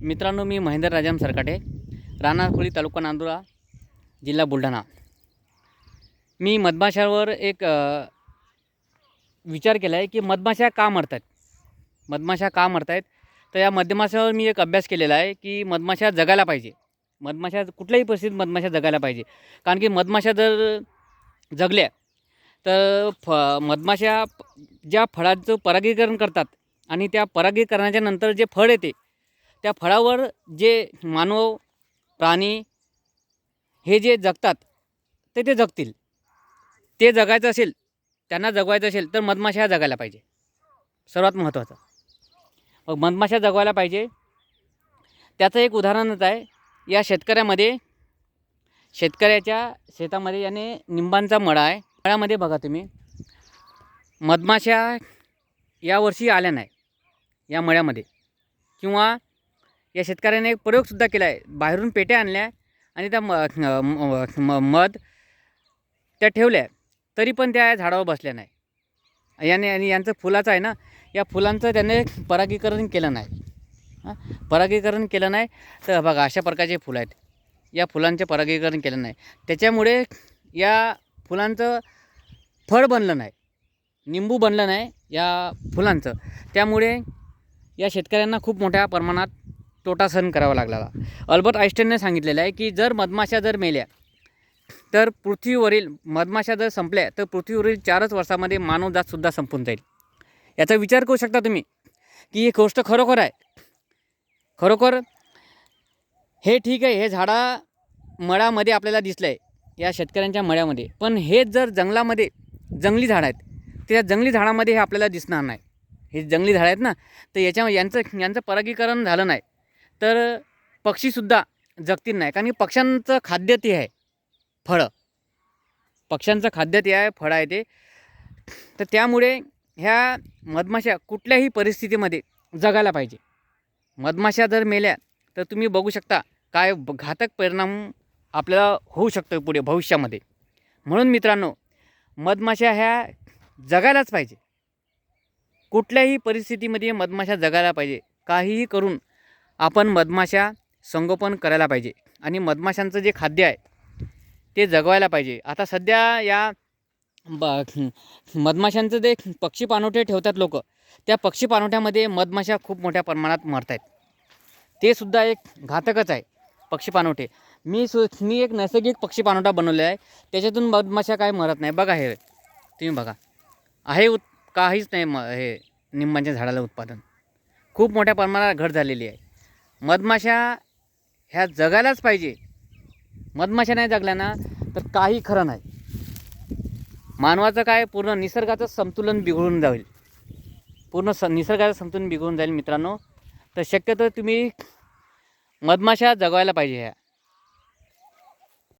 मित्रांनो, मी महेंद्र राजाम सरकाटे, राहणार खोली, तालुका नांदुरा, जिल्हा बुलढाणा। मी मधमाशांवर एक विचार केला आहे की मधमाशा का मरतात, मधमाशा का मरतात। तर या मधमाशावर मी एक अभ्यास केलेला आहे की मधमाशा जगायला पाहिजे, मधमाशा कुठल्याही परिस्थितीत मधमाशा जगायला पाहिजे। कारण की मधमाशा जर जगल्या तर मधमाशा ज्या फळाचं परागीकरण करतात आणि त्या परागीकरणाच्या नंतर जे फळ येते त्या फळावर जे मानव प्राणी हे जे जगतात ते जगतील। ते जगायचं असेल, त्यांना जगवायचं असेल तर मधमाशा जगायला पाहिजे, सर्वात महत्त्वाचं। मग मधमाशा जगवायला पाहिजे त्याचं एक उदाहरणच आहे। या शेतकऱ्याच्या शेतामध्ये याने निंबांचा मळा आहे। मळ्यामध्ये बघा तुम्ही, मधमाशा यावर्षी आल्या नाही या मळ्यामध्ये। किंवा या शेतकऱ्याने एक प्रयोगसुद्धा केला आहे, बाहेरून पेट्या आणल्या आणि त्या मध त्या ठेवल्या, तरी पण त्या झाडावर बसल्या नाही। याने आणि यांचं फुलाचं आहे ना, या फुलांचं त्याने परागीकरण केलं नाही। परागीकरण केलं नाही तर बघा अशा प्रकारचे फुलं आहेत, या फुलांचे परागीकरण केलं नाही, त्याच्यामुळे या फुलांचं फळ बनलं नाही, निंबू बनलं नाही या फुलांचं। त्यामुळे या शेतकऱ्यांना खूप मोठ्या प्रमाणात तोटा सहन करावा लागला। अल्बर्ट आइन्स्टाईनने सांगितलेलं आहे की जर मधमाशा जर मेल्या तर पृथ्वीवरील मधमाशा जर संपल्या तर पृथ्वीवरील 4च वर्षामध्ये मानवजातसुद्धा संपून जाईल। याचा विचार करू शकता तुम्ही की ही गोष्ट खरोखर आहे। खरोखर हे ठीक आहे, हे झाडा मळ्यामध्ये आपल्याला दिसलं आहे, या शेतकऱ्यांच्या मळ्यामध्ये, पण हे जर जंगलामध्ये जंगली झाडं आहेत, त्या जंगली झाडामध्ये हे आपल्याला दिसणार नाही। हे जंगली झाडं आहेत ना, तर यांचं परागीकरण झालं नाही तर पक्षीसुद्धा जगतील नाही। कारण की पक्ष्यांचं खाद्य ते आहे फळं, पक्ष्यांचं खाद्य ते आहे, फळं आहे ते। तर त्यामुळे ह्या मधमाशा कुठल्याही परिस्थितीमध्ये जगायला पाहिजे। मधमाशा जर मेल्या तर तुम्ही बघू शकता काय घातक परिणाम आपल्याला होऊ शकतो पुढे भविष्यामध्ये। म्हणून मित्रांनो, मधमाशा ह्या जगायलाच पाहिजे, कुठल्याही परिस्थितीमध्ये मधमाशा जगायला पाहिजे। काहीही करून आपण मधमाशा संगोपन करायला पाहिजे आणि मधमाशांचं जे खाद्य आहे ते जगवायला पाहिजे। आता सध्या या मधमाशांचं जे पक्षी पाणवठे ठेवतात लोक, त्या पक्षी पाणवठ्यामध्ये मधमाशा खूप मोठ्या प्रमाणात मरत आहेत। ते सुद्धा एक घातकच आहे पक्षी पाणवठे। मी एक नैसर्गिक पक्षी पाणवठा बनवलेला आहे, त्याच्यातून मधमाशा काय मरत नाही। बघा हे तुम्ही बघा, आहे काहीच नाही हे निंबाच्या झाडाला उत्पादन खूप मोठ्या प्रमाणात घट झालेली आहे। मधमाशा ह्या जगायलाच पाहिजे। मधमाशा नाही जगल्या ना तर काही खरं नाही, मानवाचं काय पूर्ण निसर्गाचं संतुलन बिघडून जाईल, पूर्ण निसर्गाचं संतुलन बिघडून जाईल मित्रांनो। तर शक्यतो तुम्ही मधमाशा जगवायला पाहिजे ह्या।